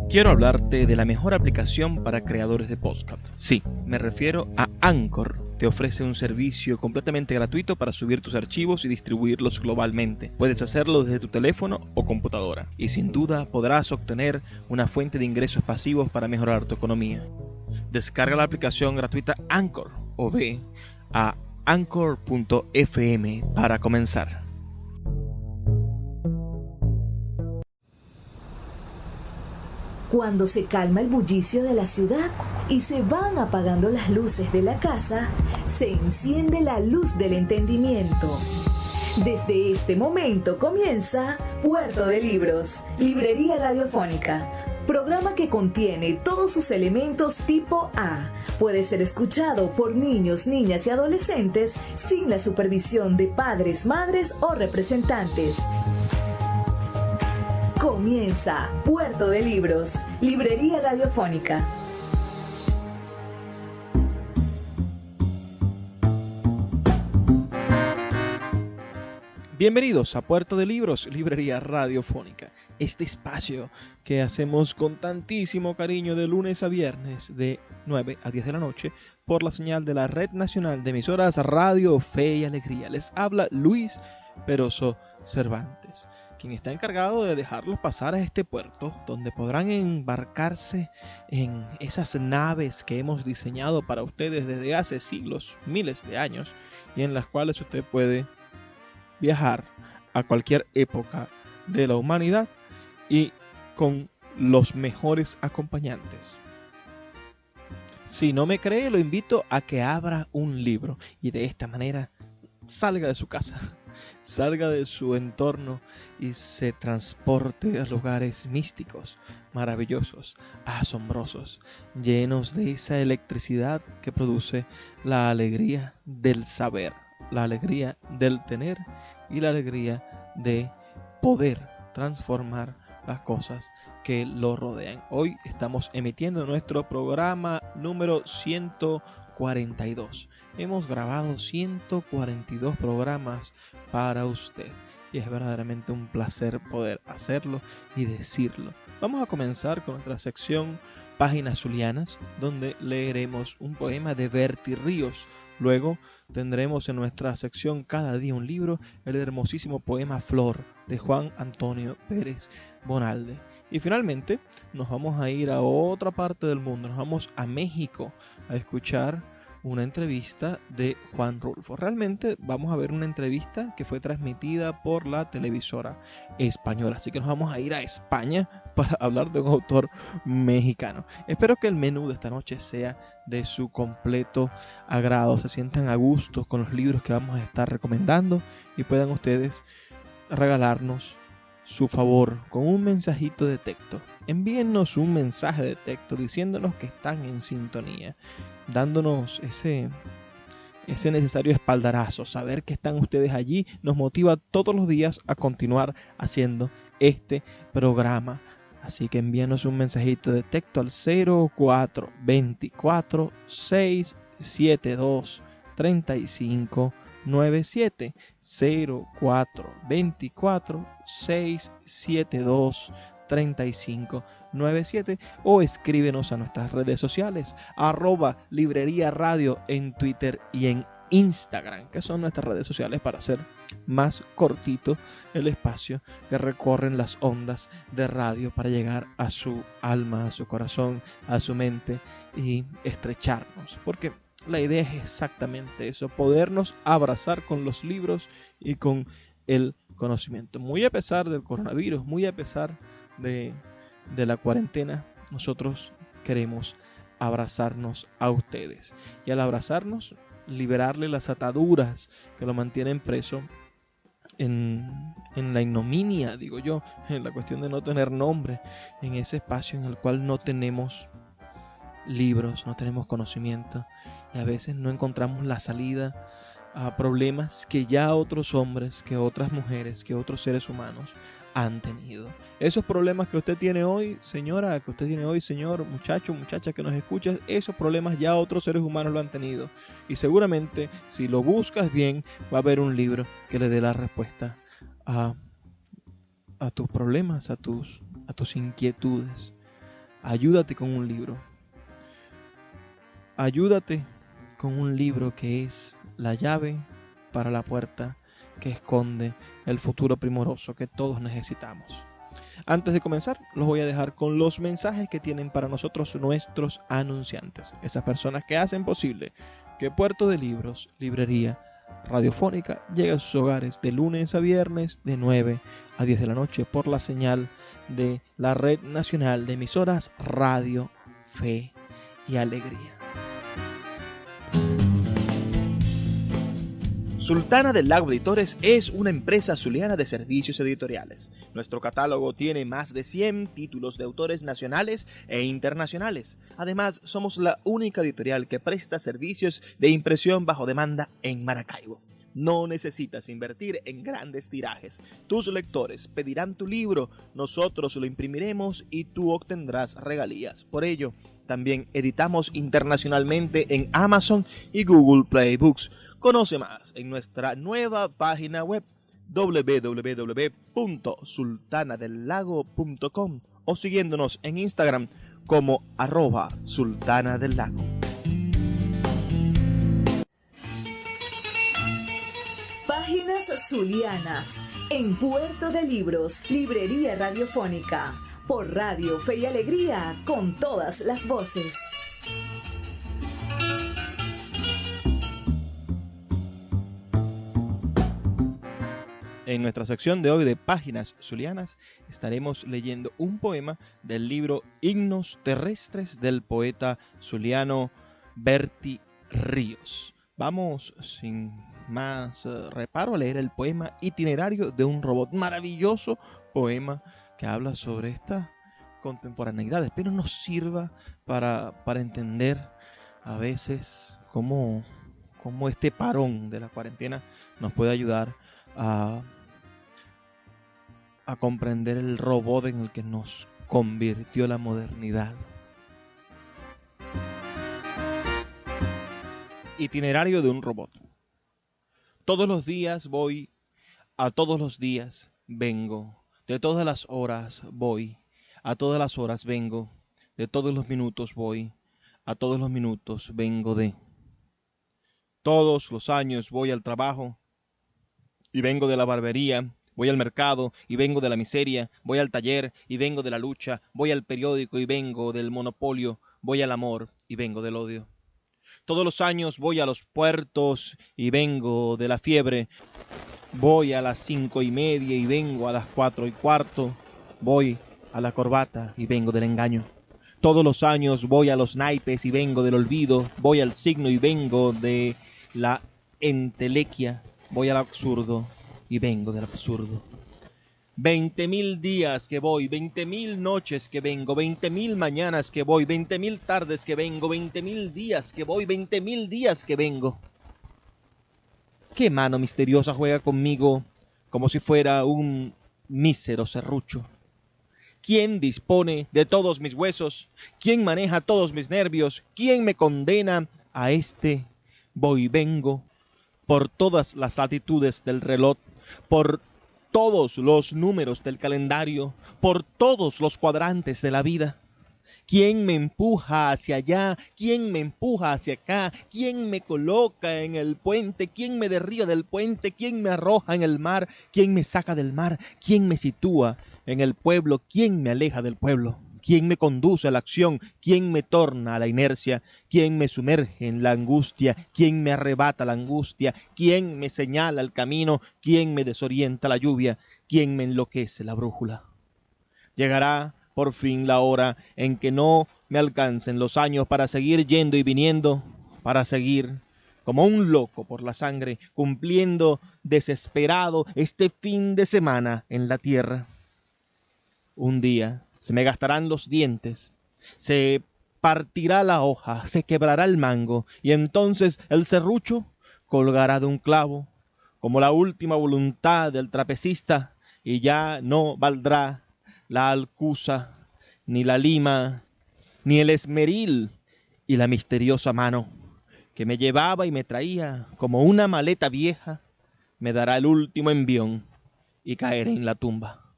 Quiero hablarte de la mejor aplicación para creadores de podcast. Sí, me refiero a Anchor. Te ofrece un servicio completamente gratuito para subir tus archivos y distribuirlos globalmente. Puedes hacerlo desde tu teléfono o computadora. Y sin duda podrás obtener una fuente de ingresos pasivos para mejorar tu economía. Descarga la aplicación gratuita Anchor o ve a anchor.fm para comenzar. Cuando se calma el bullicio de la ciudad y se van apagando las luces de la casa, se enciende la luz del entendimiento. Desde este momento comienza Puerto de Libros, Librería Radiofónica, programa que contiene todos sus elementos tipo A. Puede ser escuchado por niños, niñas y adolescentes sin la supervisión de padres, madres o representantes. Comienza Puerto de Libros, Librería Radiofónica. Bienvenidos a Puerto de Libros, Librería Radiofónica. Este espacio que hacemos con tantísimo cariño de lunes a viernes de 9 a 10 de la noche por la señal de la Red Nacional de Emisoras Radio Fe y Alegría. Les habla Luis Peroso Cervantes, quien está encargado de dejarlos pasar a este puerto donde podrán embarcarse en esas naves que hemos diseñado para ustedes desde hace siglos, miles de años, y en las cuales usted puede viajar a cualquier época de la humanidad y con los mejores acompañantes. Si no me cree, lo invito a que abra un libro y de esta manera salga de su casa, salga de su entorno y se transporte a lugares místicos, maravillosos, asombrosos, llenos de esa electricidad que produce la alegría del saber, la alegría del tener y la alegría de poder transformar las cosas que lo rodean. Hoy estamos emitiendo nuestro programa número 142. Hemos grabado 142 programas para usted y es verdaderamente un placer poder hacerlo y decirlo. Vamos a comenzar con nuestra sección Páginas Zulianas, donde leeremos un poema de Berti Ríos. Luego tendremos en nuestra sección Cada día un libro, el hermosísimo poema Flor de Juan Antonio Pérez Bonalde. Y finalmente nos vamos a ir a otra parte del mundo, nos vamos a México a escuchar una entrevista de Juan Rulfo. Realmente vamos a ver una entrevista que fue transmitida por la televisora española. Así que nos vamos a ir a España para hablar de un autor mexicano. Espero que el menú de esta noche sea de su completo agrado. Se sientan a gusto con los libros que vamos a estar recomendando y puedan ustedes regalarnos su favor con un mensajito de texto. Envíennos un mensaje de texto diciéndonos que están en sintonía, dándonos ese necesario espaldarazo. Saber que están ustedes allí nos motiva todos los días a continuar haciendo este programa. Así que envíenos un mensajito de texto al 0424 672 3597 0424 672 3597 o escríbenos a nuestras redes sociales @librería radio en Twitter y en Instagram, que son nuestras redes sociales para hacer más cortito el espacio que recorren las ondas de radio para llegar a su alma, a su corazón, a su mente y estrecharnos, porque la idea es exactamente eso, podernos abrazar con los libros y con el conocimiento. Muy a pesar del coronavirus, muy a pesar de la cuarentena, nosotros queremos abrazarnos a ustedes. Y al abrazarnos, liberarle las ataduras que lo mantienen preso en la ignominia, digo yo, en la cuestión de no tener nombre, en ese espacio en el cual no tenemos libros, no tenemos conocimiento y a veces no encontramos la salida a problemas que ya otros hombres, que otras mujeres, que otros seres humanos han tenido. Esos problemas que usted tiene hoy, señora, que usted tiene hoy, señor, muchacho, muchacha que nos escucha, esos problemas ya otros seres humanos lo han tenido. Y seguramente, si lo buscas bien, va a haber un libro que le dé la respuesta a tus problemas, a tus a tus inquietudes. Ayúdate con un libro. Ayúdate con un libro que es la llave para la puerta que esconde el futuro primoroso que todos necesitamos. Antes de comenzar, los voy a dejar con los mensajes que tienen para nosotros nuestros anunciantes, esas personas que hacen posible que Puerto de Libros, librería radiofónica, llegue a sus hogares de lunes a viernes de 9 a 10 de la noche por la señal de la Red Nacional de Emisoras Radio, Fe y Alegría. Sultana del Lago Editores es una empresa zuliana de servicios editoriales. Nuestro catálogo tiene más de 100 títulos de autores nacionales e internacionales. Además, somos la única editorial que presta servicios de impresión bajo demanda en Maracaibo. No necesitas invertir en grandes tirajes. Tus lectores pedirán tu libro, nosotros lo imprimiremos y tú obtendrás regalías. Por ello, también editamos internacionalmente en Amazon y Google Play Books. Conoce más en nuestra nueva página web www.sultanadelago.com o siguiéndonos en Instagram como @sultanadelago. Páginas zulianas en Puerto de Libros, librería radiofónica, por Radio Fe y Alegría, con todas las voces. En nuestra sección de hoy de Páginas Zulianas estaremos leyendo un poema del libro Himnos Terrestres del poeta zuliano Berti Ríos. Vamos sin más reparo a leer el poema Itinerario de un robot. Maravilloso poema que habla sobre esta contemporaneidad. Espero nos sirva para entender a veces cómo este parón de la cuarentena nos puede ayudar a comprender el robot en el que nos convirtió la modernidad. Itinerario de un robot. Todos los días voy, a todos los días vengo, de todas las horas voy, a todas las horas vengo, de todos los minutos voy, a todos los minutos vengo de. Todos los años voy al trabajo y vengo de la barbería. Voy al mercado y vengo de la miseria, voy al taller y vengo de la lucha, voy al periódico y vengo del monopolio, voy al amor y vengo del odio. Todos los años voy a los puertos y vengo de la fiebre, voy a las 5:30 y vengo a las 4:15, voy a la corbata y vengo del engaño. Todos los años voy a los naipes y vengo del olvido, voy al signo y vengo de la entelequia, voy al absurdo y vengo del absurdo. 20.000 días que voy, 20.000 noches que vengo, 20.000 mañanas que voy, 20.000 tardes que vengo, 20.000 días que voy, 20.000 días que vengo. ¿Qué mano misteriosa juega conmigo como si fuera un mísero serrucho? ¿Quién dispone de todos mis huesos? ¿Quién maneja todos mis nervios? ¿Quién me condena a este voy vengo por todas las latitudes del reloj, por todos los números del calendario, por todos los cuadrantes de la vida? ¿Quién me empuja hacia allá? ¿Quién me empuja hacia acá? ¿Quién me coloca en el puente? ¿Quién me derriba del puente? ¿Quién me arroja en el mar? ¿Quién me saca del mar? ¿Quién me sitúa en el pueblo? ¿Quién me aleja del pueblo? ¿Quién me conduce a la acción? ¿Quién me torna a la inercia? ¿Quién me sumerge en la angustia? ¿Quién me arrebata la angustia? ¿Quién me señala el camino? ¿Quién me desorienta la lluvia? ¿Quién me enloquece la brújula? Llegará por fin la hora en que no me alcancen los años para seguir yendo y viniendo, para seguir como un loco por la sangre, cumpliendo desesperado este fin de semana en la tierra. Un día se me gastarán los dientes, se partirá la hoja, se quebrará el mango, y entonces el serrucho colgará de un clavo, como la última voluntad del trapecista, y ya no valdrá la alcusa, ni la lima, ni el esmeril, y la misteriosa mano que me llevaba y me traía como una maleta vieja, me dará el último envión y caeré en la tumba.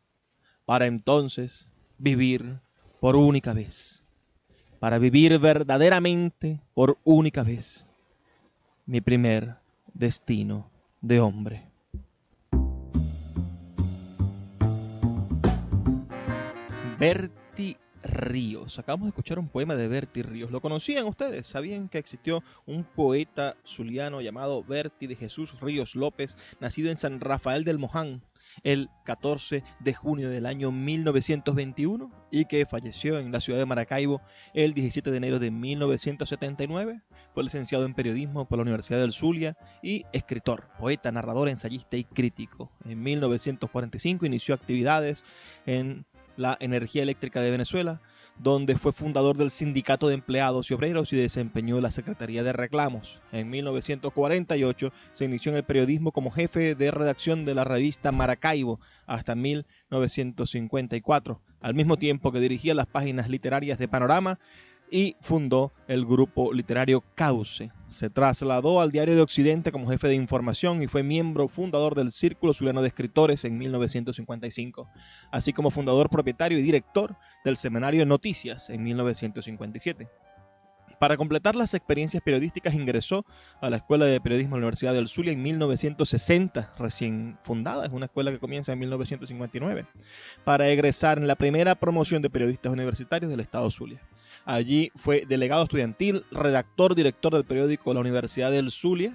Para entonces vivir por única vez, para vivir verdaderamente por única vez, mi primer destino de hombre. Bertie Ríos. Acabamos de escuchar un poema de Bertie Ríos. ¿Lo conocían ustedes? ¿Sabían que existió un poeta zuliano llamado Bertie de Jesús Ríos López, nacido en San Rafael del Moján el 14 de junio del año 1921 y que falleció en la ciudad de Maracaibo el 17 de enero de 1979? Fue licenciado en periodismo por la Universidad del Zulia y escritor, poeta, narrador, ensayista y crítico. En 1945 inició actividades en la energía eléctrica de Venezuela, donde fue fundador del Sindicato de Empleados y Obreros y desempeñó la Secretaría de Reclamos. En 1948 se inició en el periodismo como jefe de redacción de la revista Maracaibo hasta 1954, al mismo tiempo que dirigía las páginas literarias de Panorama y fundó el grupo literario Cauce. Se trasladó al Diario de Occidente como jefe de información y fue miembro fundador del Círculo Zuliano de Escritores en 1955, así como fundador, propietario y director del semanario Noticias en 1957. Para completar las experiencias periodísticas ingresó a la Escuela de Periodismo de la Universidad del Zulia en 1960, recién fundada, es una escuela que comienza en 1959, para egresar en la primera promoción de periodistas universitarios del estado Zulia. Allí fue delegado estudiantil, redactor, director del periódico La Universidad del Zulia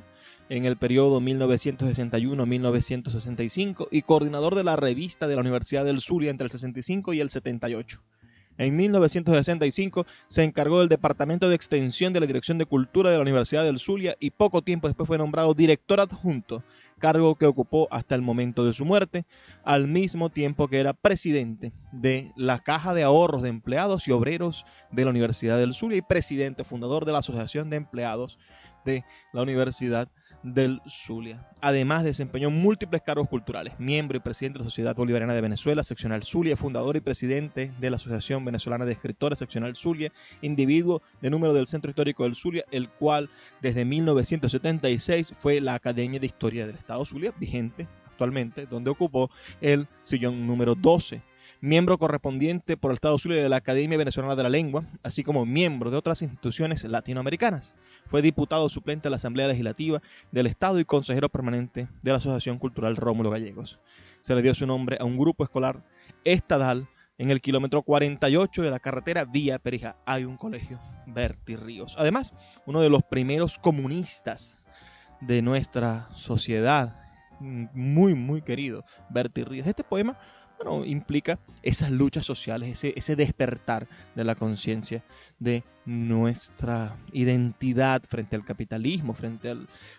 en el periodo 1961-1965 y coordinador de la revista de la Universidad del Zulia entre el 65 y el 78. En 1965 se encargó del Departamento de Extensión de la Dirección de Cultura de la Universidad del Zulia y poco tiempo después fue nombrado director adjunto, cargo que ocupó hasta el momento de su muerte, al mismo tiempo que era presidente de la Caja de Ahorros de Empleados y Obreros de la Universidad del Zulia y presidente fundador de la Asociación de Empleados de la Universidad del Zulia. Además desempeñó múltiples cargos culturales, miembro y presidente de la Sociedad Bolivariana de Venezuela, seccional Zulia, fundador y presidente de la Asociación Venezolana de Escritores, seccional Zulia, individuo de número del Centro Histórico del Zulia, el cual desde 1976 fue la Academia de Historia del Estado Zulia, vigente actualmente, donde ocupó el sillón número 12. Miembro correspondiente por el Estado Zulia de la Academia Venezolana de la Lengua, así como miembro de otras instituciones latinoamericanas. Fue diputado suplente a la Asamblea Legislativa del Estado y consejero permanente de la Asociación Cultural Rómulo Gallegos. Se le dio su nombre a un grupo escolar estadal en el kilómetro 48 de la carretera Vía Perija. Hay un colegio, Bertie Ríos. Además, uno de los primeros comunistas de nuestra sociedad, muy querido, Bertie Ríos. Este poema implica esas luchas sociales, ese despertar de la conciencia de nuestra identidad frente al capitalismo, frente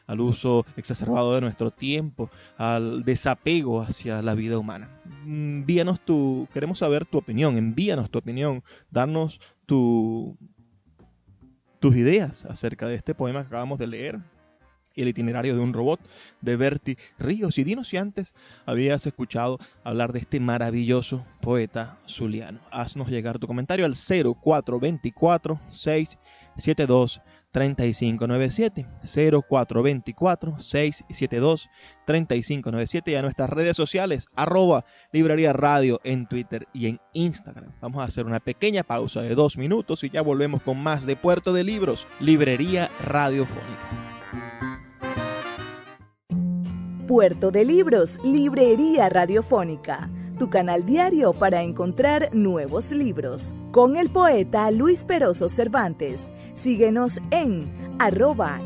al uso exacerbado de nuestro tiempo, al desapego hacia la vida humana. Queremos saber tu opinión, envíanos tu opinión, darnos tus ideas acerca de este poema que acabamos de leer, El itinerario de un robot, de Bertie Ríos. Y dinos si antes habías escuchado hablar de este maravilloso poeta zuliano. Haznos llegar tu comentario al 0424-672-3597, 0424-672-3597 y a nuestras redes sociales, @Librería Radio en Twitter y en Instagram. Vamos a hacer una pequeña pausa de 2 minutos y ya volvemos con más de Puerto de Libros, Librería Radiofónica. Puerto de Libros, Librería Radiofónica, tu canal diario para encontrar nuevos libros. Con el poeta Luis Peroso Cervantes. Síguenos en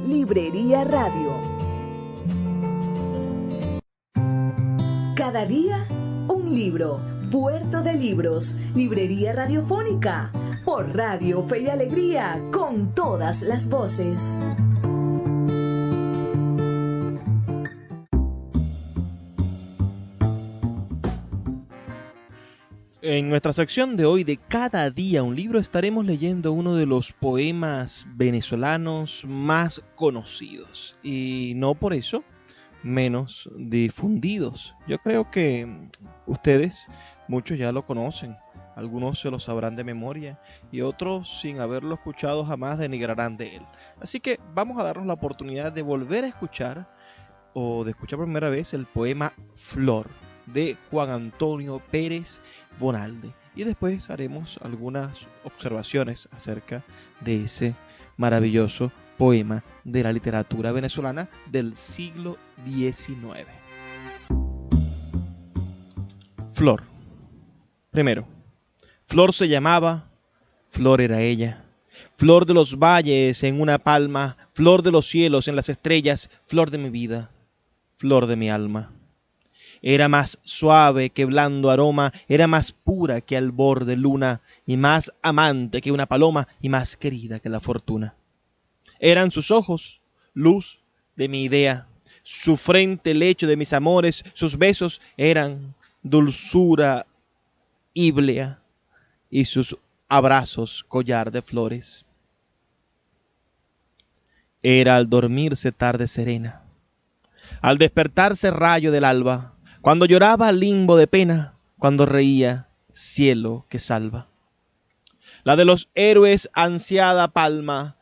@Librería Radio. Cada día, un libro. Puerto de Libros, Librería Radiofónica. Por Radio Fe y Alegría, con todas las voces. En nuestra sección de hoy de Cada día un libro estaremos leyendo uno de los poemas venezolanos más conocidos y no por eso menos difundidos. Yo creo que ustedes, muchos ya lo conocen, algunos se lo sabrán de memoria y otros sin haberlo escuchado jamás denigrarán de él. Así que vamos a darnos la oportunidad de volver a escuchar o de escuchar por primera vez el poema Flor de Juan Antonio Pérez Bonalde. y después haremos algunas observaciones acerca de ese maravilloso poema de la literatura venezolana del siglo XIX. Flor. Primero, Flor se llamaba, Flor era ella. Flor de los valles en una palma, flor de los cielos en las estrellas, flor de mi vida, flor de mi alma. Era más suave que blando aroma, era más pura que albor de luna, y más amante que una paloma, y más querida que la fortuna. Eran sus ojos, luz de mi idea, su frente lecho de mis amores, sus besos eran dulzura íblea, y sus abrazos collar de flores. Era al dormirse tarde serena, al despertarse rayo del alba, cuando lloraba limbo de pena, cuando reía cielo que salva. La de los héroes ansiada palma,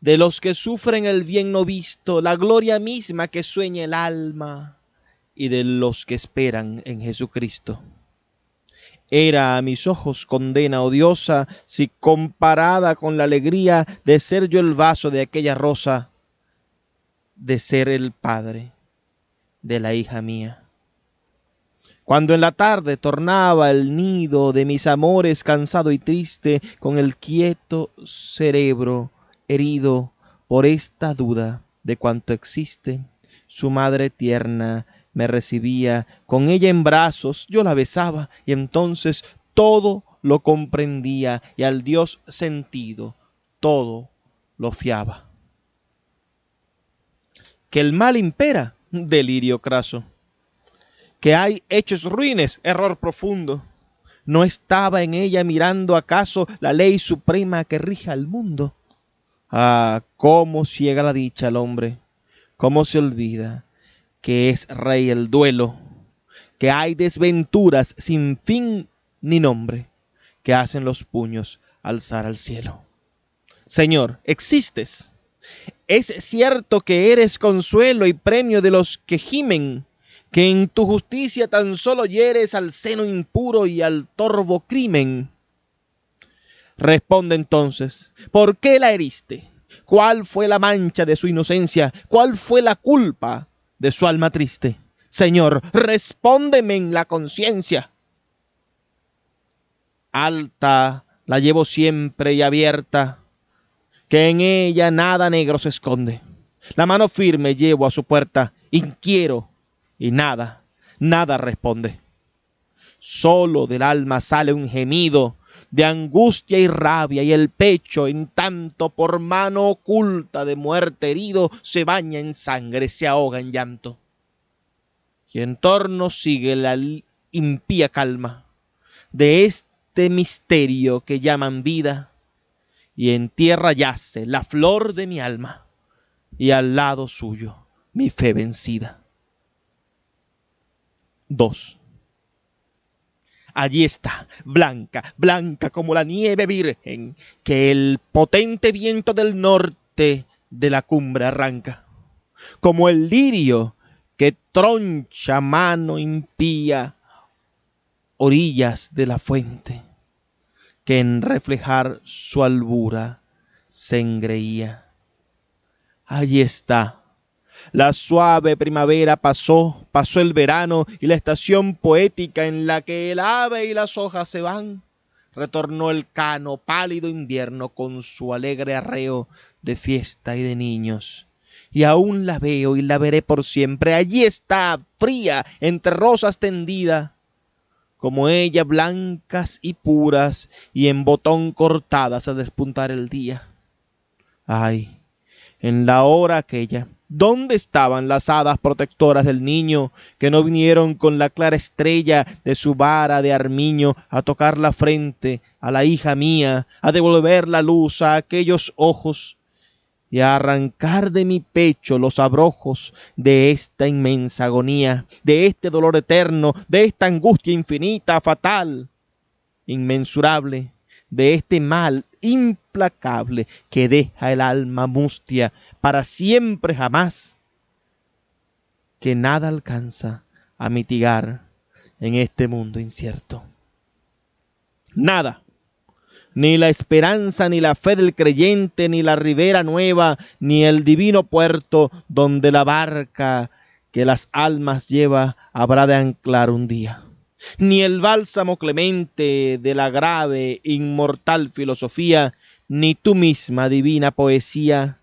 de los que sufren el bien no visto, la gloria misma que sueña el alma, y de los que esperan en Jesucristo. Era a mis ojos condena odiosa, si comparada con la alegría de ser yo el vaso de aquella rosa, de ser el padre de la hija mía. Cuando en la tarde tornaba el nido de mis amores cansado y triste, con el quieto cerebro herido por esta duda de cuanto existe, su madre tierna me recibía, con ella en brazos yo la besaba, y entonces todo lo comprendía, y al Dios sentido todo lo fiaba. Que el mal impera, delirio craso. Que hay hechos ruines, error profundo. ¿No estaba en ella mirando acaso la ley suprema que rige al mundo? Ah, cómo ciega la dicha al hombre, cómo se olvida que es rey el duelo, que hay desventuras sin fin ni nombre, que hacen los puños alzar al cielo. Señor, existes. Es cierto que eres consuelo y premio de los que gimen, que en tu justicia tan solo hieres al seno impuro y al torvo crimen. Responde entonces, ¿por qué la heriste? ¿Cuál fue la mancha de su inocencia? ¿Cuál fue la culpa de su alma triste? Señor, respóndeme en la conciencia. Alta la llevo siempre y abierta, que en ella nada negro se esconde. La mano firme llevo a su puerta, inquiero, y nada responde. Solo del alma sale un gemido de angustia y rabia, y el pecho, en tanto por mano oculta de muerte herido, se baña en sangre, se ahoga en llanto. Y en torno sigue la impía calma de este misterio que llaman vida, y en tierra yace la flor de mi alma, y al lado suyo mi fe vencida. 2. Allí está, blanca, blanca como la nieve virgen, que el potente viento del norte de la cumbre arranca, como el lirio que troncha mano impía orillas de la fuente, que en reflejar su albura se engreía. Allí está. La suave primavera pasó el verano, y la estación poética en la que el ave y las hojas se van. Retornó el cano pálido invierno con su alegre arreo de fiesta y de niños. Y aún la veo y la veré por siempre. Allí está, fría, entre rosas tendida, como ella, blancas y puras, y en botón cortadas a despuntar el día. Ay, en la hora aquella, ¿dónde estaban las hadas protectoras del niño, que no vinieron con la clara estrella de su vara de armiño a tocar la frente a la hija mía, a devolver la luz a aquellos ojos y a arrancar de mi pecho los abrojos de esta inmensa agonía, de este dolor eterno, de esta angustia infinita, fatal, inmensurable, de este mal implacable que deja el alma mustia para siempre jamás, que nada alcanza a mitigar en este mundo incierto? Nada. Ni la esperanza, ni la fe del creyente, ni la ribera nueva, ni el divino puerto donde la barca que las almas lleva habrá de anclar un día. Ni el bálsamo clemente de la grave, inmortal filosofía, ni tú misma, divina poesía,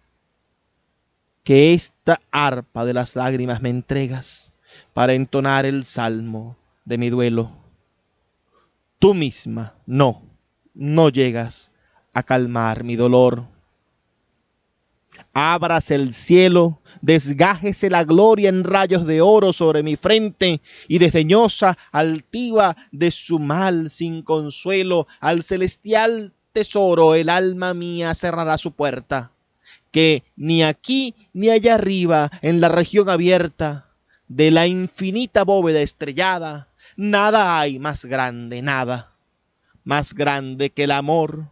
que esta arpa de las lágrimas me entregas para entonar el salmo de mi duelo. Tú misma, no llegas a calmar mi dolor. Ábrase el cielo, desgájese la gloria en rayos de oro sobre mi frente, y desdeñosa, altiva de su mal sin consuelo, al celestial tesoro el alma mía cerrará su puerta, que ni aquí ni allá arriba, en la región abierta de la infinita bóveda estrellada, nada hay más grande, nada más grande que el amor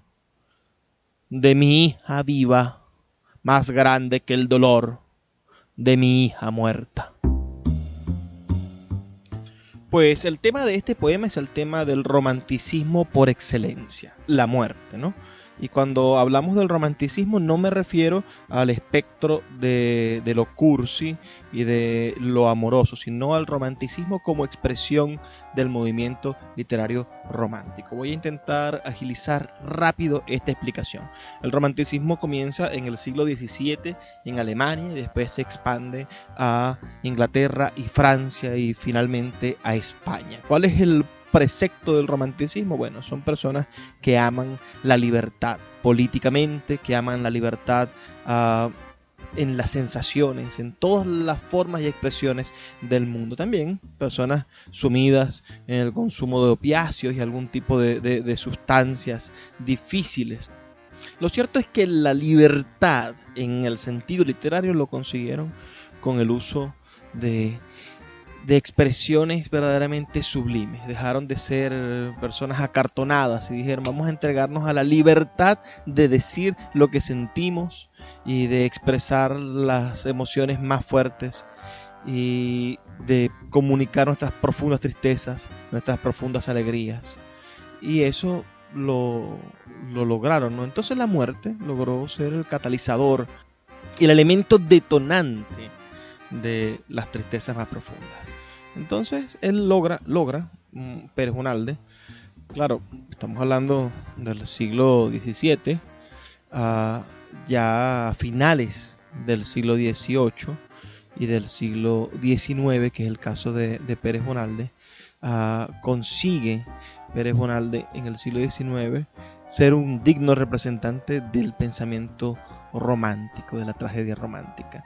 de mi hija viva, más grande que el dolor de mi hija muerta. Pues el tema de este poema es el tema del romanticismo por excelencia, la muerte, ¿no? Y cuando hablamos del romanticismo no me refiero al espectro de lo cursi y de lo amoroso, sino al romanticismo como expresión del movimiento literario romántico. Voy a intentar agilizar rápido esta explicación. El romanticismo comienza en el siglo XVII en Alemania y después se expande a Inglaterra y Francia y finalmente a España. ¿Cuál es el precepto del romanticismo? Bueno, son personas que aman la libertad políticamente, que aman la libertad en las sensaciones, en todas las formas y expresiones del mundo. También personas sumidas en el consumo de opiáceos y algún tipo de sustancias difíciles. Lo cierto es que la libertad en el sentido literario lo consiguieron con el uso de expresiones verdaderamente sublimes. Dejaron de ser personas acartonadas y dijeron: vamos a entregarnos a la libertad de decir lo que sentimos y de expresar las emociones más fuertes y de comunicar nuestras profundas tristezas, nuestras profundas alegrías. Y eso lo lograron, ¿no? Entonces la muerte logró ser el catalizador y el elemento detonante de las tristezas más profundas. Entonces él logra Pérez Bonalde, claro, estamos hablando del siglo XVII, ya a finales del siglo XVIII y del siglo XIX, que es el caso de Pérez Bonalde, consigue Pérez Bonalde en el siglo XIX ser un digno representante del pensamiento romántico, de la tragedia romántica.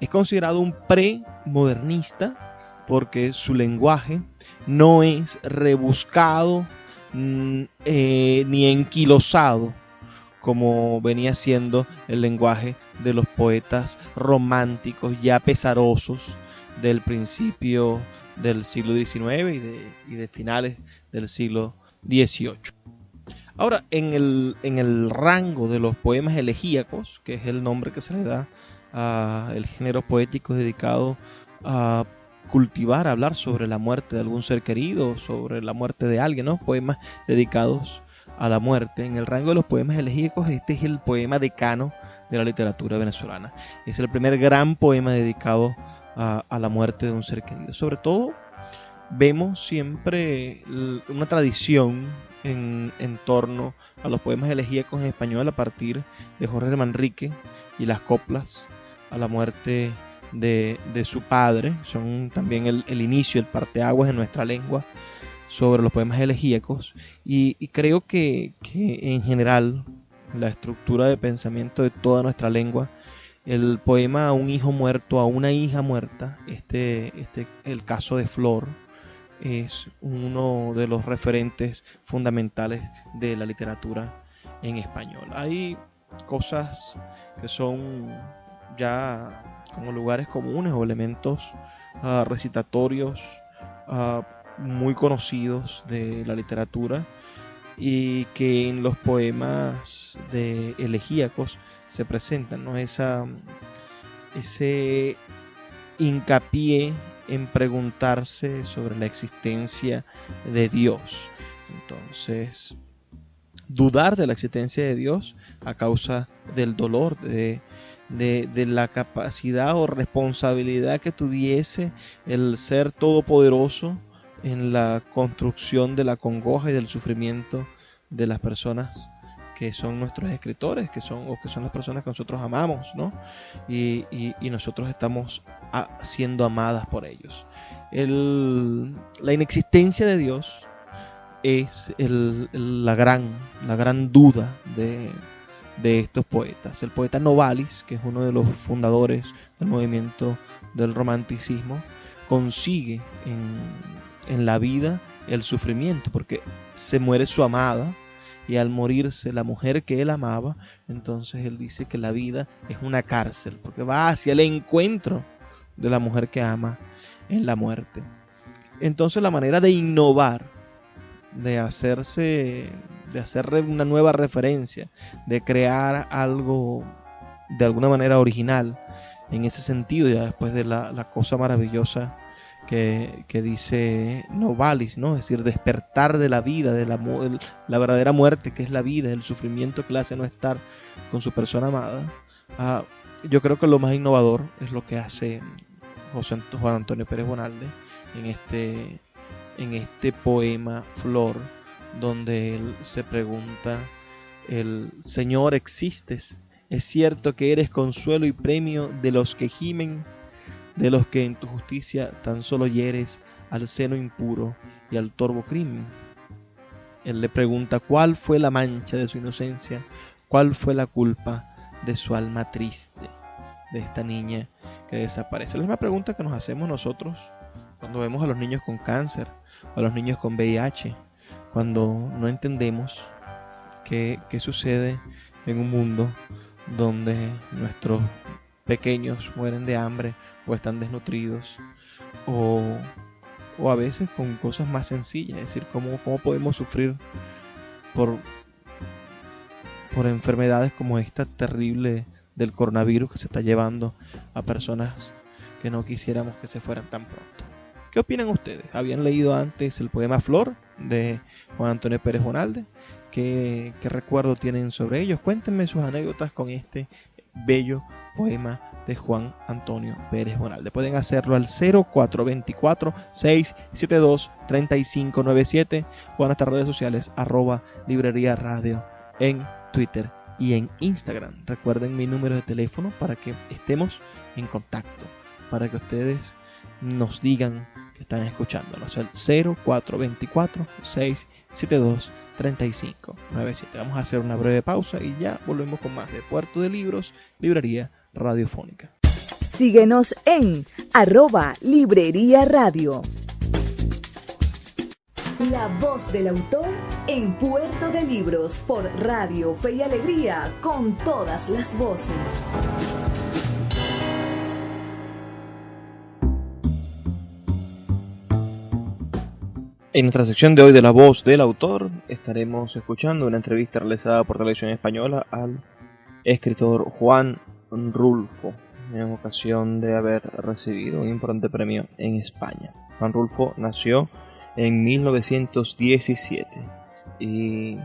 Es considerado un premodernista porque su lenguaje no es rebuscado ni enquilosado como venía siendo el lenguaje de los poetas románticos ya pesarosos del principio del siglo XIX y de finales del siglo XVIII. Ahora, en el rango de los poemas elegíacos, que es el nombre que se le da el género poético dedicado a cultivar, a hablar sobre la muerte de algún ser querido, sobre la muerte de alguien, ¿no? Poemas dedicados a la muerte. En el rango de los poemas elegíacos, este es el poema decano de la literatura venezolana. Es el primer gran poema dedicado a la muerte de un ser querido. Sobre todo, vemos siempre una tradición en torno a los poemas elegíacos en español a partir de Jorge Manrique y las coplas a la muerte de su padre. Son también el inicio, el parteaguas en nuestra lengua sobre los poemas elegíacos, y creo que en general la estructura de pensamiento de toda nuestra lengua, el poema a un hijo muerto, a una hija muerta, el caso de Flor, es uno de los referentes fundamentales de la literatura en español. Hay cosas que son ya como lugares comunes o elementos recitatorios muy conocidos de la literatura y que en los poemas de elegíacos se presentan, ¿no? Ese hincapié en preguntarse sobre la existencia de Dios. Entonces, dudar de la existencia de Dios a causa del dolor, de la capacidad o responsabilidad que tuviese el ser todopoderoso en la construcción de la congoja y del sufrimiento de las personas que son nuestros escritores, que son las personas que nosotros amamos, ¿no? Y nosotros estamos siendo amadas por ellos. La inexistencia de Dios es la gran duda de estos poetas. El poeta Novalis, que es uno de los fundadores del movimiento del romanticismo, consigue en la vida el sufrimiento, porque se muere su amada, y al morirse la mujer que él amaba, entonces él dice que la vida es una cárcel, porque va hacia el encuentro de la mujer que ama en la muerte. Entonces la manera de innovar, de hacerle una nueva referencia, de crear algo de alguna manera original en ese sentido, ya después de la cosa maravillosa que dice Novalis, ¿no? Es decir, despertar de la vida, de la verdadera muerte que es la vida, el sufrimiento que le hace no estar con su persona amada. Yo creo que lo más innovador es lo que hace Juan Antonio Pérez Bonalde en este poema Flor, donde él se pregunta: el Señor, ¿existes? ¿Es cierto que eres consuelo y premio de los que gimen, de los que en tu justicia tan solo hieres al seno impuro y al torvo crimen? Él le pregunta cuál fue la mancha de su inocencia, cuál fue la culpa de su alma triste, de esta niña que desaparece. La misma pregunta que nos hacemos nosotros cuando vemos a los niños con cáncer, o a los niños con VIH, cuando no entendemos qué sucede en un mundo donde nuestros pequeños mueren de hambre o están desnutridos, o a veces con cosas más sencillas, es decir, cómo podemos sufrir por enfermedades como esta terrible del coronavirus que se está llevando a personas que no quisiéramos que se fueran tan pronto. ¿Qué opinan ustedes? ¿Habían leído antes el poema Flor de Juan Antonio Pérez Bonalde? ¿Qué recuerdo tienen sobre ellos? Cuéntenme sus anécdotas con este bello poema de Juan Antonio Pérez Bonalde. Pueden hacerlo al 0424-672-3597 o en nuestras redes sociales @librería radio en Twitter y en Instagram. Recuerden mi número de teléfono para que estemos en contacto, para que ustedes nos digan que están escuchándonos. El 0424-672-3597. Vamos a hacer una breve pausa y ya volvemos con más de Puerto de Libros, Librería Radiofónica. Síguenos en @Librería Radio. La voz del autor en Puerto de Libros por Radio Fe y Alegría, con todas las voces. En nuestra sección de hoy de La Voz del Autor estaremos escuchando una entrevista realizada por Televisión Española al escritor Juan Rulfo, en ocasión de haber recibido un importante premio en España. Juan Rulfo nació en 1917 y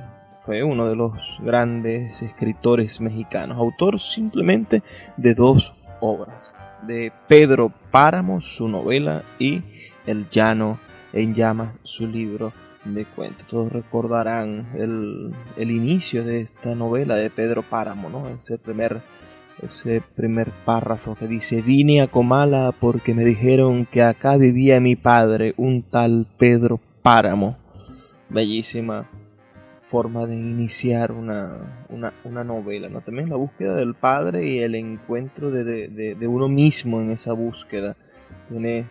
fue uno de los grandes escritores mexicanos, autor simplemente de 2 obras, de Pedro Páramo, su novela, y El Llano en Llamas, su libro de cuentos. Todos recordarán el inicio de esta novela de Pedro Páramo, ¿no? Ese primer párrafo que dice: vine a Comala porque me dijeron que acá vivía mi padre, un tal Pedro Páramo. Bellísima forma de iniciar una novela, ¿no? También la búsqueda del padre y el encuentro de uno mismo en esa búsqueda. Tiene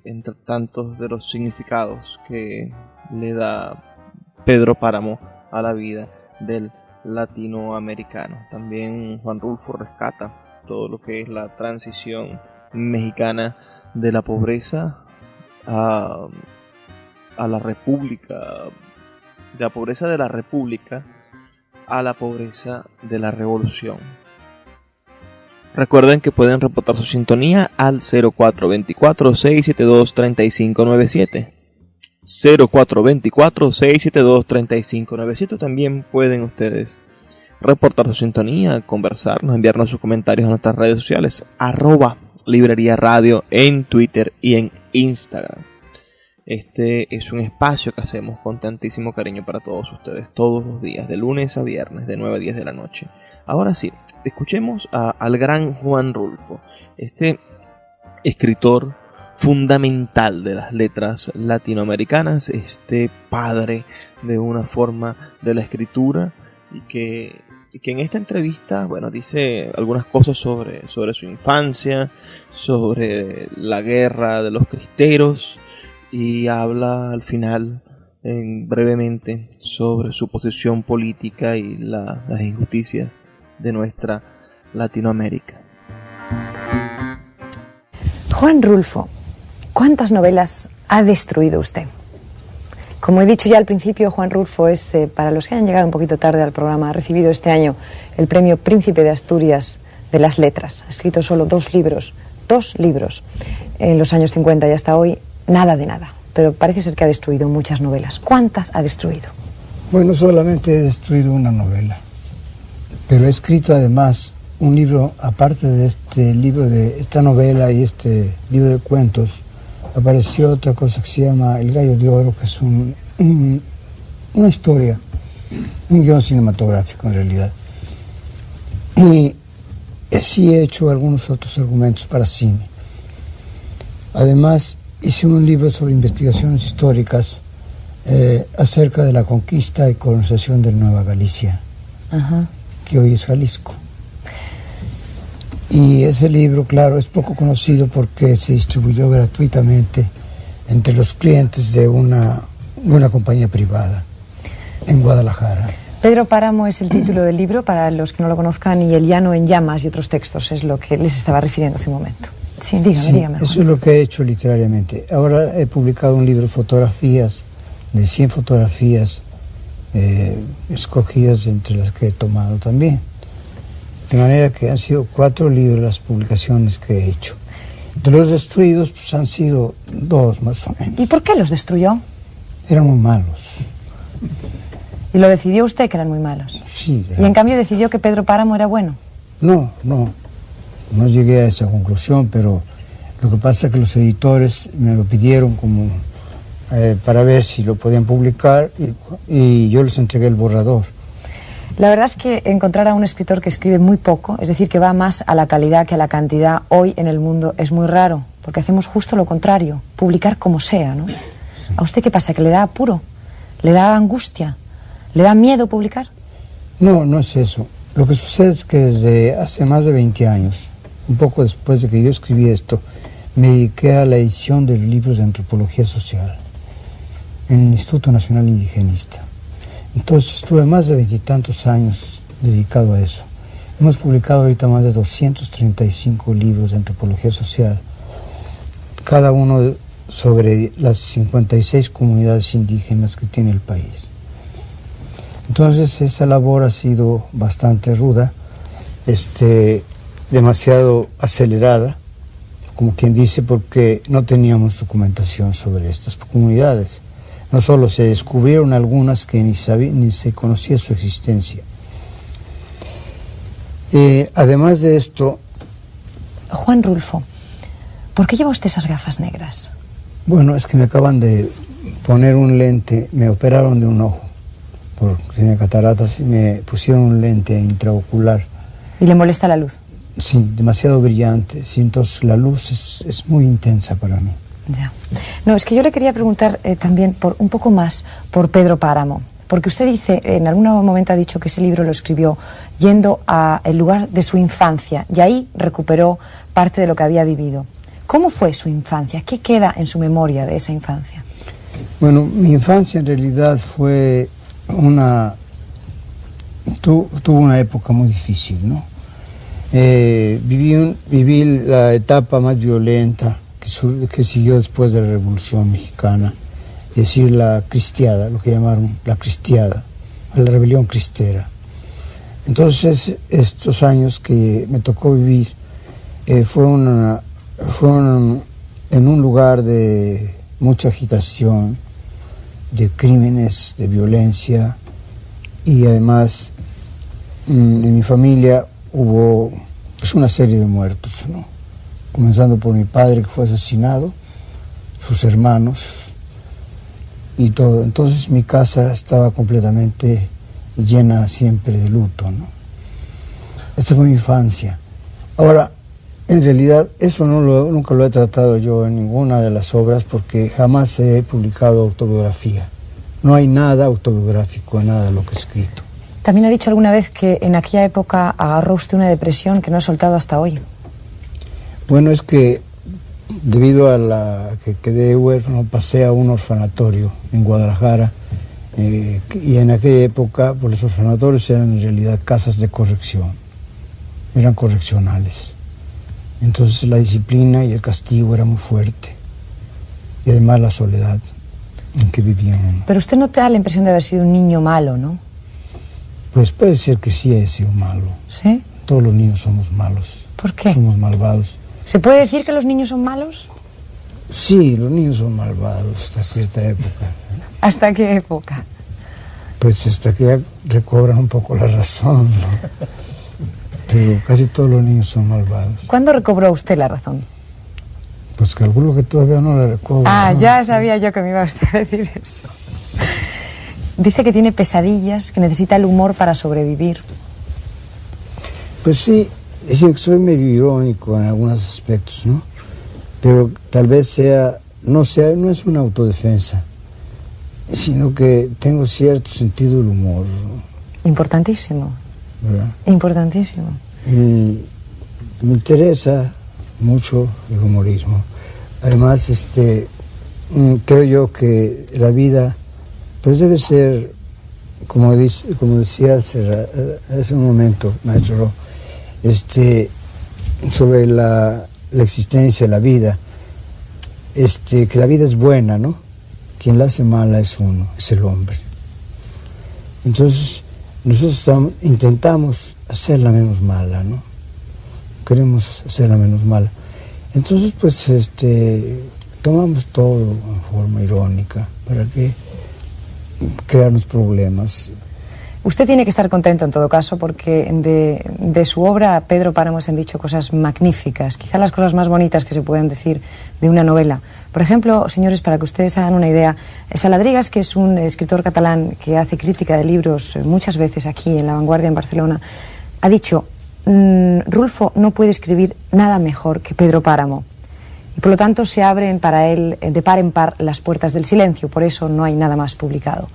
entre tantos de los significados que le da Pedro Páramo a la vida del latinoamericano. También Juan Rulfo rescata todo lo que es la transición mexicana de la pobreza a la república, de la pobreza de la república a la pobreza de la revolución. Recuerden que pueden reportar su sintonía al 0424-672-3597. 0424-672-3597. También pueden ustedes reportar su sintonía, conversarnos, enviarnos sus comentarios a nuestras redes sociales, @Librería Radio en Twitter y en Instagram. Este es un espacio que hacemos con tantísimo cariño para todos ustedes, todos los días, de lunes a viernes, de 9 a 10 de la noche. Ahora sí, escuchemos al gran Juan Rulfo, este escritor fundamental de las letras latinoamericanas, este padre de una forma de la escritura, y que en esta entrevista, bueno, dice algunas cosas sobre su infancia, sobre la guerra de los cristeros, y habla al final brevemente sobre su posición política y las injusticias de nuestra Latinoamérica. Juan Rulfo, ¿cuántas novelas ha destruido usted? Como he dicho ya al principio, Juan Rulfo es, para los que hayan llegado un poquito tarde al programa, ha recibido este año el premio Príncipe de Asturias de las Letras. Ha escrito solo dos libros en los años 50 y hasta hoy, nada de nada. Pero parece ser que ha destruido muchas novelas. ¿Cuántas ha destruido? Bueno, solamente he destruido una novela, pero he escrito además un libro, aparte de este libro, de esta novela y este libro de cuentos, apareció otra cosa que se llama El Gallo de Oro, que es una historia, un guión cinematográfico en realidad. Y sí he hecho algunos otros argumentos para cine. Además, hice un libro sobre investigaciones históricas acerca de la conquista y colonización de Nueva Galicia, que hoy es Jalisco. Y ese libro, claro, es poco conocido porque se distribuyó gratuitamente entre los clientes de una compañía privada en Guadalajara. Pedro Páramo es el título del libro, para los que no lo conozcan, y El llano en llamas y otros textos es lo que les estaba refiriendo hace un momento. Sí, dígame. Eso es lo que he hecho literariamente. Ahora he publicado un libro de fotografías, de 100 fotografías escogidas entre las que he tomado también. De manera que han sido 4 libros las publicaciones que he hecho. De los destruidos, pues han sido 2 más o menos. ¿Y por qué los destruyó? Eran muy malos. ¿Y lo decidió usted, que eran muy malos? Sí. ¿Y en cambio decidió que Pedro Páramo era bueno? No llegué a esa conclusión, pero lo que pasa es que los editores me lo pidieron como para ver si lo podían publicar, y yo les entregué el borrador. La verdad es que encontrar a un escritor que escribe muy poco, es decir, que va más a la calidad que a la cantidad, hoy en el mundo es muy raro, porque hacemos justo lo contrario, publicar como sea, ¿no? Sí. ¿A usted qué pasa? ¿Que le da apuro? ¿Le da angustia? ¿Le da miedo publicar? No es eso. Lo que sucede es que desde hace más de 20 años, un poco después de que yo escribí esto, me dediqué a la edición de libros de antropología social en el Instituto Nacional Indigenista. Entonces estuve más de 20 y tantos años dedicado a eso. Hemos publicado ahorita más de 235 libros de antropología social, cada uno sobre las 56 comunidades indígenas que tiene el país. Entonces esa labor ha sido bastante ruda, demasiado acelerada, como quien dice, porque no teníamos documentación sobre estas comunidades. No solo se descubrieron algunas que ni se conocía su existencia. Además de esto... Juan Rulfo, ¿por qué lleva usted esas gafas negras? Bueno, es que me acaban de poner un lente, me operaron de un ojo, porque tenía cataratas, y me pusieron un lente intraocular. ¿Y le molesta la luz? Sí, demasiado brillante, sí, entonces la luz es muy intensa para mí. Ya. No, es que yo le quería preguntar también un poco más por Pedro Páramo, porque usted dice, en algún momento ha dicho que ese libro lo escribió yendo al lugar de su infancia, y ahí recuperó parte de lo que había vivido. ¿Cómo fue su infancia? ¿Qué queda en su memoria de esa infancia? Bueno, mi infancia en realidad fue tuvo una época muy difícil, ¿no? Viví la etapa más violenta que siguió después de la Revolución Mexicana, es decir, la cristiada, lo que llamaron la cristiada, la rebelión cristera. Entonces, estos años que me tocó vivir fueron en un lugar de mucha agitación, de crímenes, de violencia, y además en mi familia hubo pues, una serie de muertos, ¿no? Comenzando por mi padre, que fue asesinado, sus hermanos y todo. Entonces mi casa estaba completamente llena siempre de luto, ¿no? Esa fue mi infancia. Ahora, en realidad, eso nunca lo he tratado yo en ninguna de las obras, porque jamás he publicado autobiografía. No hay nada autobiográfico en nada de lo que he escrito. También ha dicho alguna vez que en aquella época agarró usted una depresión que no ha soltado hasta hoy. Bueno, es que debido a la que quedé huérfano, pasé a un orfanatorio en Guadalajara, y en aquella época pues, los orfanatorios eran en realidad casas de corrección, eran correccionales. Entonces la disciplina y el castigo era muy fuerte, y además la soledad en que vivíamos. Pero usted no te da la impresión de haber sido un niño malo, ¿no? Pues puede ser que sí he sido malo. ¿Sí? Todos los niños somos malos. ¿Por qué? Somos malvados. ¿Se puede decir que los niños son malos? Sí, los niños son malvados hasta cierta época. ¿Hasta qué época? Pues hasta que ya recobran un poco la razón, ¿no? Pero casi todos los niños son malvados. ¿Cuándo recobró usted la razón? Pues calculo que todavía no la recobro. Ah, ¿no? ya sabía yo que me iba usted a decir eso. Dice que tiene pesadillas, que necesita el humor para sobrevivir. Pues sí, es decir, soy medio irónico en algunos aspectos, ¿no? Pero tal vez no es una autodefensa, sino que tengo cierto sentido del humor, ¿no? Importantísimo. ¿Verdad? Importantísimo. Y me interesa mucho el humorismo. Además, creo yo que la vida pues debe ser, como decía hace un momento, maestro, sobre la existencia, la vida, que la vida es buena, ¿no? Quien la hace mala es uno, es el hombre. Entonces, nosotros intentamos hacerla menos mala, ¿no? Queremos hacerla menos mala. Entonces, pues, tomamos todo en forma irónica, ¿para qué crearnos problemas? Usted tiene que estar contento en todo caso, porque de su obra Pedro Páramo se han dicho cosas magníficas, quizá las cosas más bonitas que se pueden decir de una novela. Por ejemplo, señores, para que ustedes hagan una idea, Saladrigas, que es un escritor catalán que hace crítica de libros muchas veces aquí en La Vanguardia en Barcelona, ha dicho: Rulfo no puede escribir nada mejor que Pedro Páramo. Y por lo tanto se abren para él de par en par las puertas del silencio, por eso no hay nada más publicado.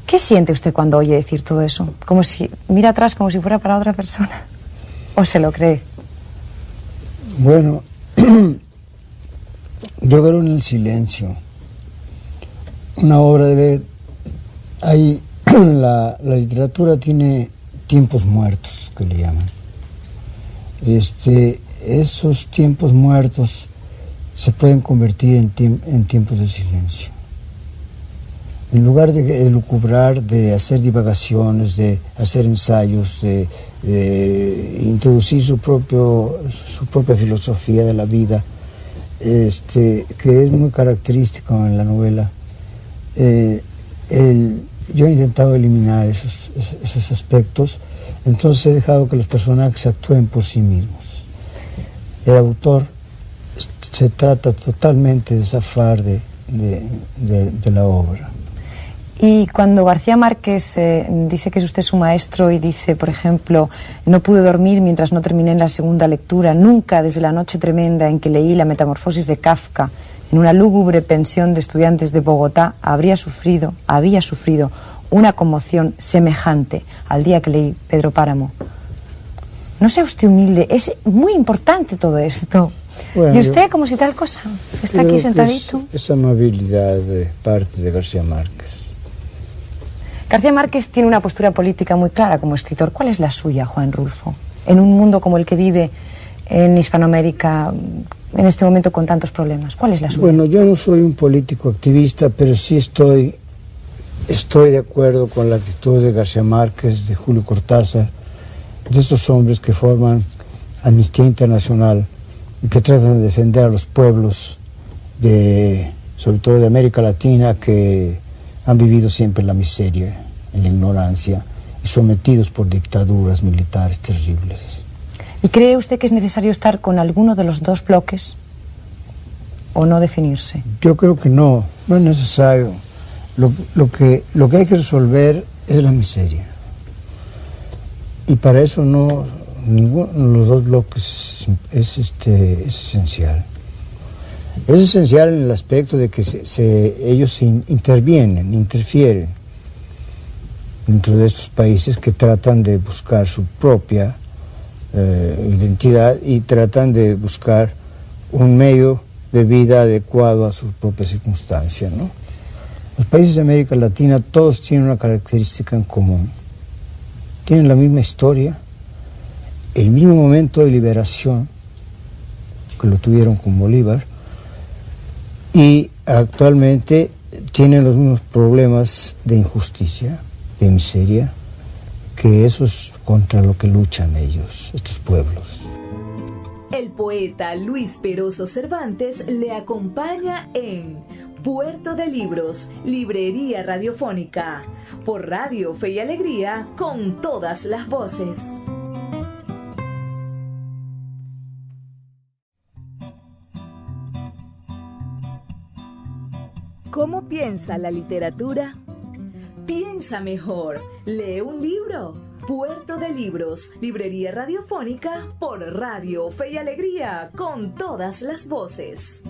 ¿Qué siente usted cuando oye decir todo eso? Como si mira atrás como si fuera para otra persona. ¿O se lo cree? Bueno, yo creo en el silencio. Una obra la literatura tiene tiempos muertos, que le llaman. Esos tiempos muertos se pueden convertir en tiempos de silencio. En lugar de lucubrar, de hacer divagaciones, de hacer ensayos, de introducir su propia filosofía de la vida, que es muy característico en la novela, yo he intentado eliminar esos aspectos, entonces he dejado que los personajes actúen por sí mismos. El autor se trata totalmente de zafar de la obra. Y cuando García Márquez dice que es usted su maestro y dice, por ejemplo, no pude dormir mientras no terminé en la segunda lectura, nunca desde la noche tremenda en que leí La Metamorfosis de Kafka, en una lúgubre pensión de estudiantes de Bogotá, había sufrido una conmoción semejante al día que leí Pedro Páramo. No sea usted humilde, es muy importante todo esto. Bueno, y usted, como si tal cosa, está aquí sentadito. Es amabilidad de parte de García Márquez. García Márquez tiene una postura política muy clara como escritor. ¿Cuál es la suya, Juan Rulfo? En un mundo como el que vive en Hispanoamérica en este momento con tantos problemas, ¿cuál es la suya? Bueno, yo no soy un político activista, pero sí estoy de acuerdo con la actitud de García Márquez, de Julio Cortázar, de esos hombres que forman Amnistía Internacional y que tratan de defender a los pueblos, sobre todo de América Latina, que han vivido siempre en la miseria, en la ignorancia y sometidos por dictaduras militares terribles. ¿Y cree usted que es necesario estar con alguno de los dos bloques o no definirse? Yo creo que no es necesario. Lo que hay que resolver es la miseria. Y para eso ninguno de los dos bloques es esencial. Es esencial en el aspecto de que ellos interfieren dentro de estos países que tratan de buscar su propia identidad y tratan de buscar un medio de vida adecuado a sus propias circunstancias, ¿no? Los países de América Latina todos tienen una característica en común. Tienen la misma historia, el mismo momento de liberación que lo tuvieron con Bolívar, y actualmente tienen los mismos problemas de injusticia, de miseria, que eso es contra lo que luchan ellos, estos pueblos. El poeta Luis Peroso Cervantes le acompaña en Puerto de Libros, Librería Radiofónica, por Radio Fe y Alegría, con todas las voces. ¿Cómo piensa la literatura? Piensa mejor, lee un libro. Puerto de Libros, Librería Radiofónica, por Radio Fe y Alegría, con todas las voces.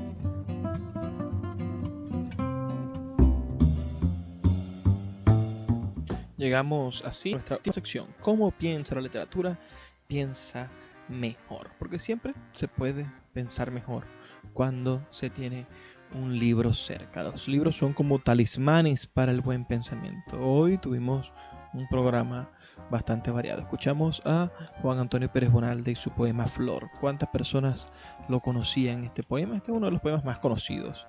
Llegamos así a nuestra última sección. ¿Cómo piensa la literatura? Piensa mejor. Porque siempre se puede pensar mejor cuando se tiene un libro cerca. Los libros son como talismanes para el buen pensamiento. Hoy tuvimos un programa bastante variado. Escuchamos a Juan Antonio Pérez Bonalde y su poema Flor. ¿Cuántas personas lo conocían este poema? Este es uno de los poemas más conocidos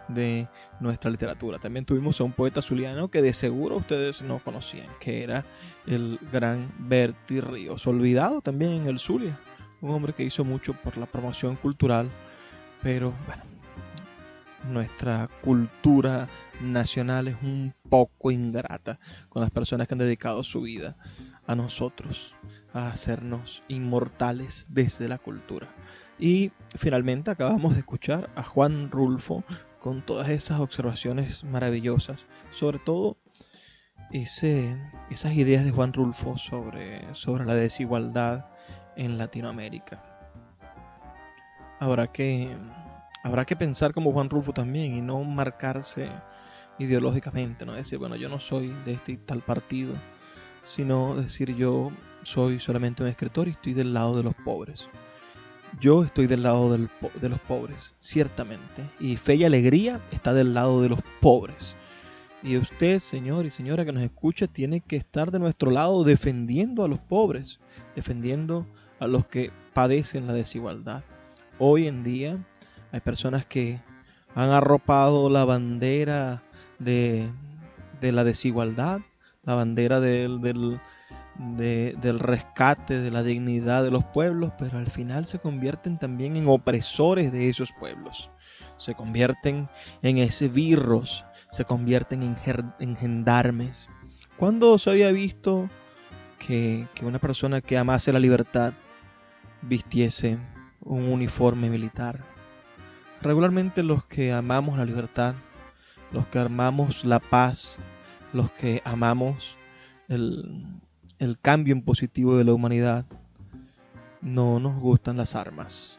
de nuestra literatura. También tuvimos a un poeta zuliano que de seguro ustedes no conocían, que era el gran Berti Ríos, olvidado también en el Zulia, un hombre que hizo mucho por la promoción cultural, pero bueno, nuestra cultura nacional es un poco ingrata con las personas que han dedicado su vida a nosotros, a hacernos inmortales desde la cultura. Y finalmente acabamos de escuchar a Juan Rulfo con todas esas observaciones maravillosas, sobre todo esas ideas de Juan Rulfo sobre la desigualdad en Latinoamérica. Habrá que pensar como Juan Rulfo también y no marcarse ideológicamente, no decir, bueno, yo no soy de este y tal partido, sino decir, yo soy solamente un escritor y estoy del lado de los pobres. Yo estoy del lado de los pobres, ciertamente, y Fe y Alegría está del lado de los pobres. Y usted, señor y señora que nos escucha, tiene que estar de nuestro lado defendiendo a los pobres, defendiendo a los que padecen la desigualdad. Hoy en día hay personas que han arropado la bandera de la desigualdad, la bandera del rescate, de la dignidad de los pueblos, pero al final se convierten también en opresores de esos pueblos. Se convierten en esbirros, se convierten en gendarmes. ¿Cuándo se había visto que una persona que amase la libertad vistiese un uniforme militar? Regularmente los que amamos la libertad, los que amamos la paz, los que amamos el cambio en positivo de la humanidad, no nos gustan las armas,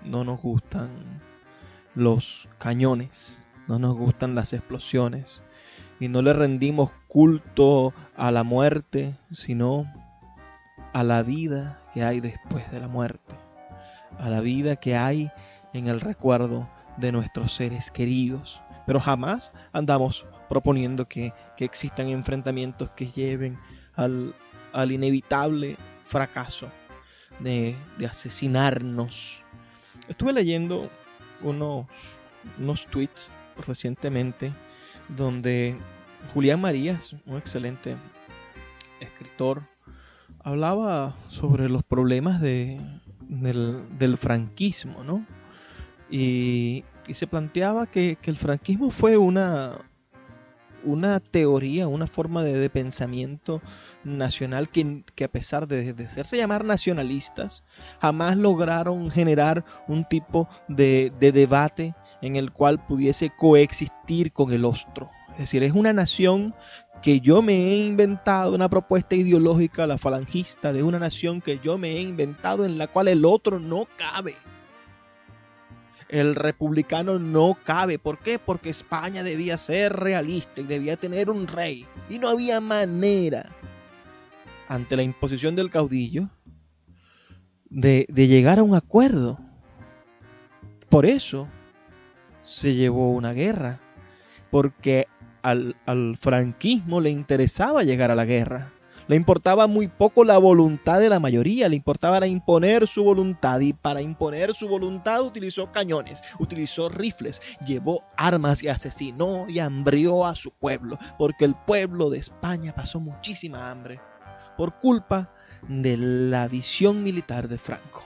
no nos gustan los cañones, no nos gustan las explosiones, y no le rendimos culto a la muerte, sino a la vida que hay después de la muerte, a la vida que hay en el recuerdo de nuestros seres queridos. Pero jamás andamos proponiendo que existan enfrentamientos que lleven al inevitable fracaso de asesinarnos. Estuve leyendo unos tweets recientemente donde Julián Marías, un excelente escritor, hablaba sobre los problemas del franquismo, ¿no? Y se planteaba que el franquismo fue una una teoría, una forma de pensamiento nacional que a pesar de hacerse llamar nacionalistas, jamás lograron generar un tipo de debate en el cual pudiese coexistir con el otro. Es decir, es una nación que yo me he inventado, una propuesta ideológica, la falangista, de una nación que yo me he inventado en la cual el otro no cabe. El republicano no cabe. ¿Por qué? Porque España debía ser realista y debía tener un rey. Y no había manera, ante la imposición del caudillo, de llegar a un acuerdo. Por eso se llevó una guerra. Porque al franquismo le interesaba llegar a la guerra. Le importaba muy poco la voluntad de la mayoría, le importaba imponer su voluntad, y para imponer su voluntad utilizó cañones, utilizó rifles, llevó armas y asesinó y hambrió a su pueblo, porque el pueblo de España pasó muchísima hambre por culpa de la visión militar de Franco.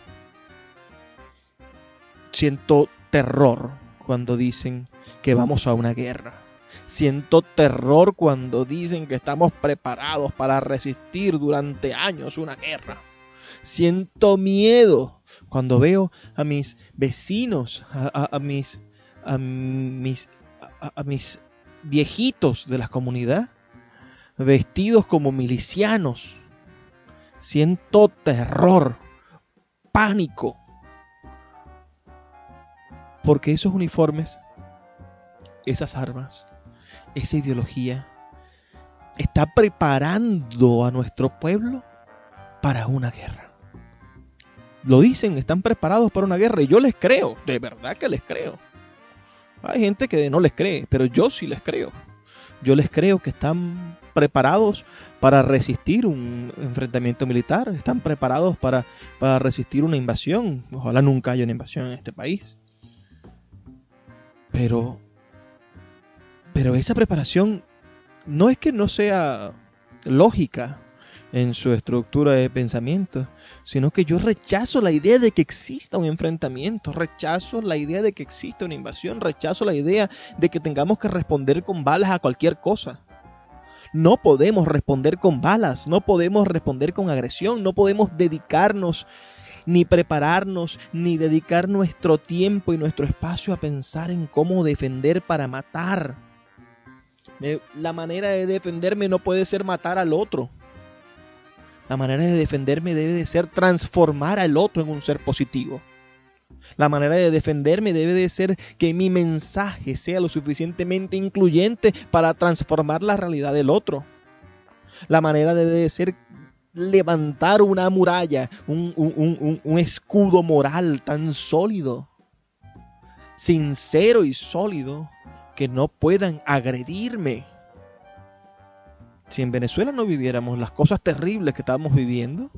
Siento terror cuando dicen que vamos a una guerra. Siento terror cuando dicen que estamos preparados para resistir durante años una guerra. Siento miedo cuando veo a mis vecinos, a mis viejitos de la comunidad vestidos como milicianos. Siento terror, pánico, porque esos uniformes, esas armas, esa ideología está preparando a nuestro pueblo para una guerra. Lo dicen, están preparados para una guerra, y yo les creo, de verdad que les creo. Hay gente que no les cree, pero yo sí les creo. Yo les creo que están preparados para resistir un enfrentamiento militar, están preparados para resistir una invasión. Ojalá nunca haya una invasión en este país. Pero esa preparación no es que no sea lógica en su estructura de pensamiento, sino que yo rechazo la idea de que exista un enfrentamiento, rechazo la idea de que exista una invasión, rechazo la idea de que tengamos que responder con balas a cualquier cosa. No podemos responder con balas, no podemos responder con agresión, no podemos dedicarnos ni prepararnos, ni dedicar nuestro tiempo y nuestro espacio a pensar en cómo defender para matar. La manera de defenderme no puede ser matar al otro. La manera de defenderme debe de ser transformar al otro en un ser positivo. La manera de defenderme debe de ser que mi mensaje sea lo suficientemente incluyente para transformar la realidad del otro. La manera debe de ser levantar una muralla, un escudo moral tan sólido, sincero y sólido, que no puedan agredirme. Si en Venezuela no viviéramos las cosas terribles que estamos viviendo,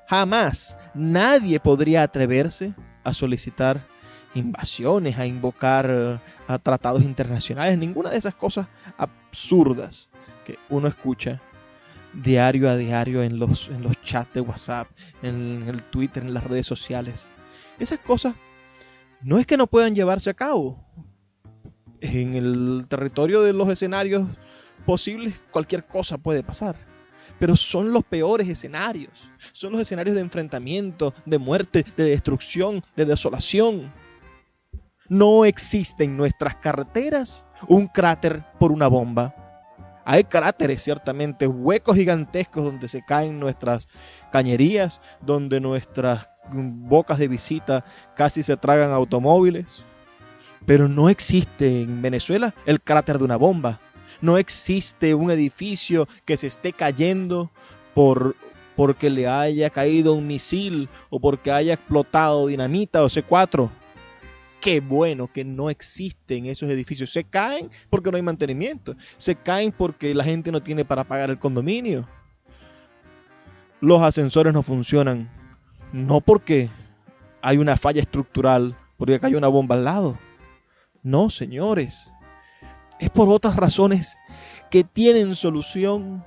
jamás nadie podría atreverse a solicitar invasiones, a invocar a tratados internacionales, ninguna de esas cosas absurdas que uno escucha diario a diario en los chats de WhatsApp, en el Twitter, en las redes sociales. Esas cosas no es que no puedan llevarse a cabo. En el territorio de los escenarios posibles, cualquier cosa puede pasar. Pero son los peores escenarios. Son los escenarios de enfrentamiento, de muerte, de destrucción, de desolación. No existe en nuestras carreteras un cráter por una bomba. Hay cráteres, ciertamente, huecos gigantescos donde se caen nuestras cañerías, donde nuestras bocas de visita casi se tragan automóviles. Pero no existe en Venezuela el cráter de una bomba. No existe un edificio que se esté cayendo porque le haya caído un misil o porque haya explotado dinamita o C4. Qué bueno que no existen esos edificios. Se caen porque no hay mantenimiento. Se caen porque la gente no tiene para pagar el condominio. Los ascensores no funcionan. No porque hay una falla estructural, porque cayó una bomba al lado. No, señores. Es por otras razones que tienen solución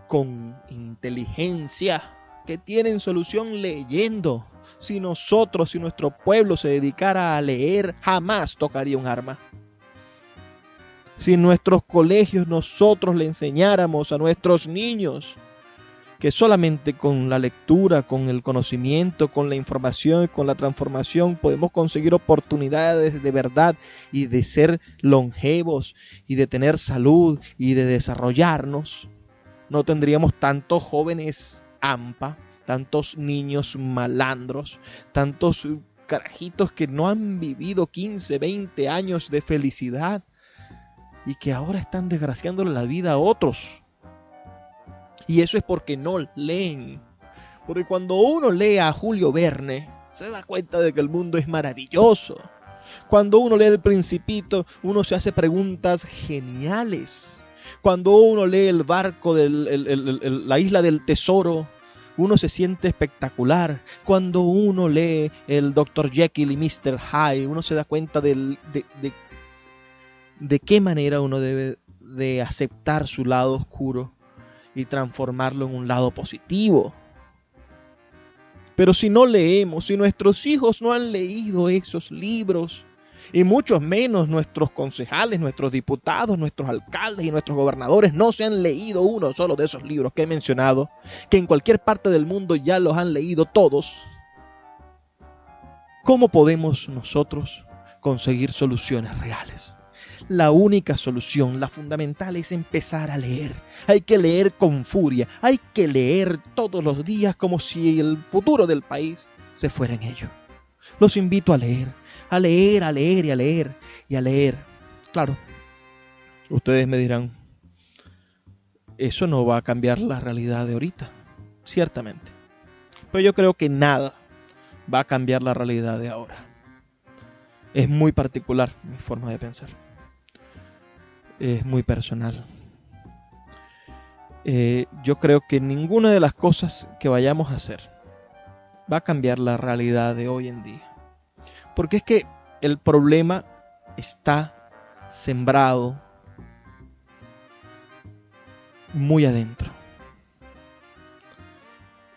con inteligencia, que tienen solución leyendo. Si nuestro pueblo se dedicara a leer, jamás tocaría un arma. Si en nuestros colegios nosotros le enseñáramos a nuestros niños que solamente con la lectura, con el conocimiento, con la información, con la transformación podemos conseguir oportunidades de verdad y de ser longevos y de tener salud y de desarrollarnos, no tendríamos tantos jóvenes AMPA, tantos niños malandros, tantos carajitos que no han vivido 15, 20 años de felicidad y que ahora están desgraciándole la vida a otros. Y eso es porque no leen. Porque cuando uno lee a Julio Verne, se da cuenta de que el mundo es maravilloso. Cuando uno lee El Principito, uno se hace preguntas geniales. Cuando uno lee El barco de la isla del tesoro, uno se siente espectacular. Cuando uno lee el Dr. Jekyll y Mr. Hyde, uno se da cuenta de qué manera uno debe de aceptar su lado oscuro y transformarlo en un lado positivo. Pero si no leemos, si nuestros hijos no han leído esos libros, y muchos menos nuestros concejales, nuestros diputados, nuestros alcaldes y nuestros gobernadores no se han leído uno solo de esos libros que he mencionado, que en cualquier parte del mundo ya los han leído todos, ¿cómo podemos nosotros conseguir soluciones reales? La única solución, la fundamental, es empezar a leer. Hay que leer con furia, hay que leer todos los días como si el futuro del país se fuera en ello. Los invito a leer, a leer, a leer y a leer y a leer. Claro, ustedes me dirán, eso no va a cambiar la realidad de ahorita, ciertamente. Pero yo creo que nada va a cambiar la realidad de ahora. Es muy particular mi forma de pensar. Es muy personal. Yo creo que ninguna de las cosas que vayamos a hacer va a cambiar la realidad de hoy en día. Porque es que el problema está sembrado muy adentro.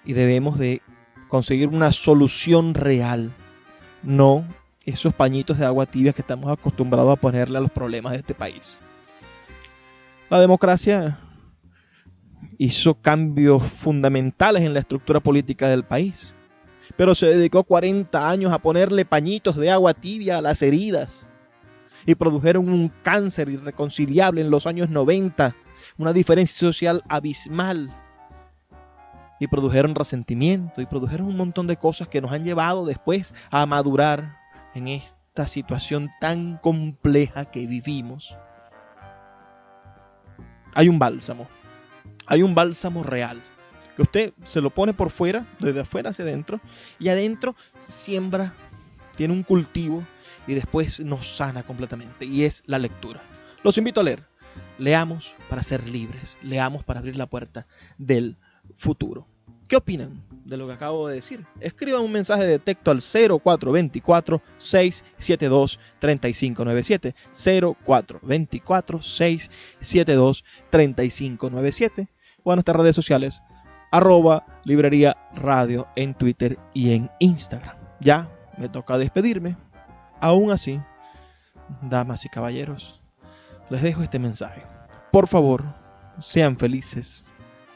Y debemos de conseguir una solución real, no esos pañitos de agua tibia que estamos acostumbrados a ponerle a los problemas de este país. La democracia hizo cambios fundamentales en la estructura política del país, pero se dedicó 40 años a ponerle pañitos de agua tibia a las heridas y produjeron un cáncer irreconciliable en los años 90, una diferencia social abismal, y produjeron resentimiento y produjeron un montón de cosas que nos han llevado después a madurar en esta situación tan compleja que vivimos. Hay un bálsamo real, que usted se lo pone por fuera, desde afuera hacia adentro, y adentro siembra, tiene un cultivo y después nos sana completamente, y es la lectura. Los invito a leer. Leamos para ser libres, leamos para abrir la puerta del futuro. ¿Qué opinan de lo que acabo de decir? Escriban un mensaje de texto al 0424-672-3597, 0424-672-3597, o en nuestras redes sociales, @librería radio en Twitter y en Instagram. Ya me toca despedirme. Aún así, damas y caballeros, les dejo este mensaje. Por favor, sean felices,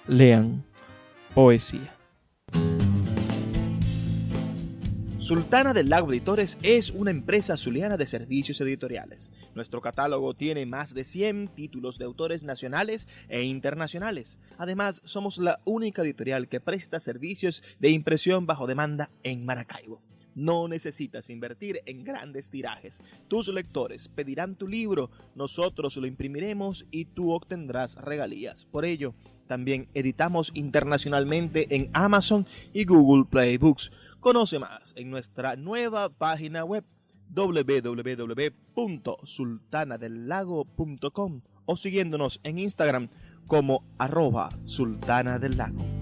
lean poesía. Sultana del Lago Editores es una empresa zuliana de servicios editoriales. Nuestro catálogo tiene más de 100 títulos de autores nacionales e internacionales. Además, somos la única editorial que presta servicios de impresión bajo demanda en Maracaibo. No necesitas invertir en grandes tirajes. Tus lectores pedirán tu libro, nosotros lo imprimiremos y tú obtendrás regalías. Por ello, también editamos internacionalmente en Amazon y Google Play Books. Conoce más en nuestra nueva página web www.sultanadelago.com o siguiéndonos en Instagram como @sultanadelago.